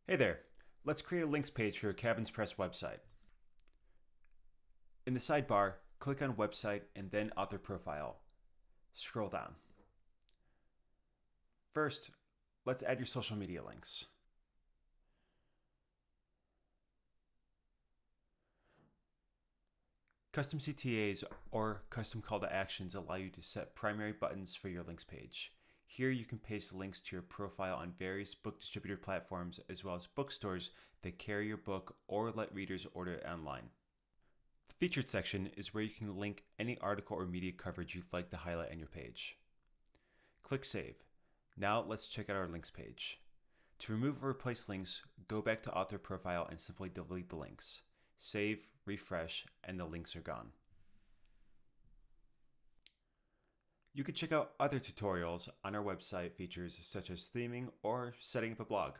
Hey there, let's create a links page for your Cabins Press website. In the sidebar, click on Website and then Author Profile. Scroll down. First, let's add your social media links. Custom CTAs or custom call to actions allow you to set primary buttons for your links page. Here you can paste links to your profile on various book distributor platforms as well as bookstores that carry your book or let readers order it online. The featured section is where you can link any article or media coverage you'd like to highlight on your page. Click Save. Now let's check out our links page. To remove or replace links, go back to Author Profile and simply delete the links. Save, refresh, and the links are gone. You can check out other tutorials on our website features such as theming or setting up a blog.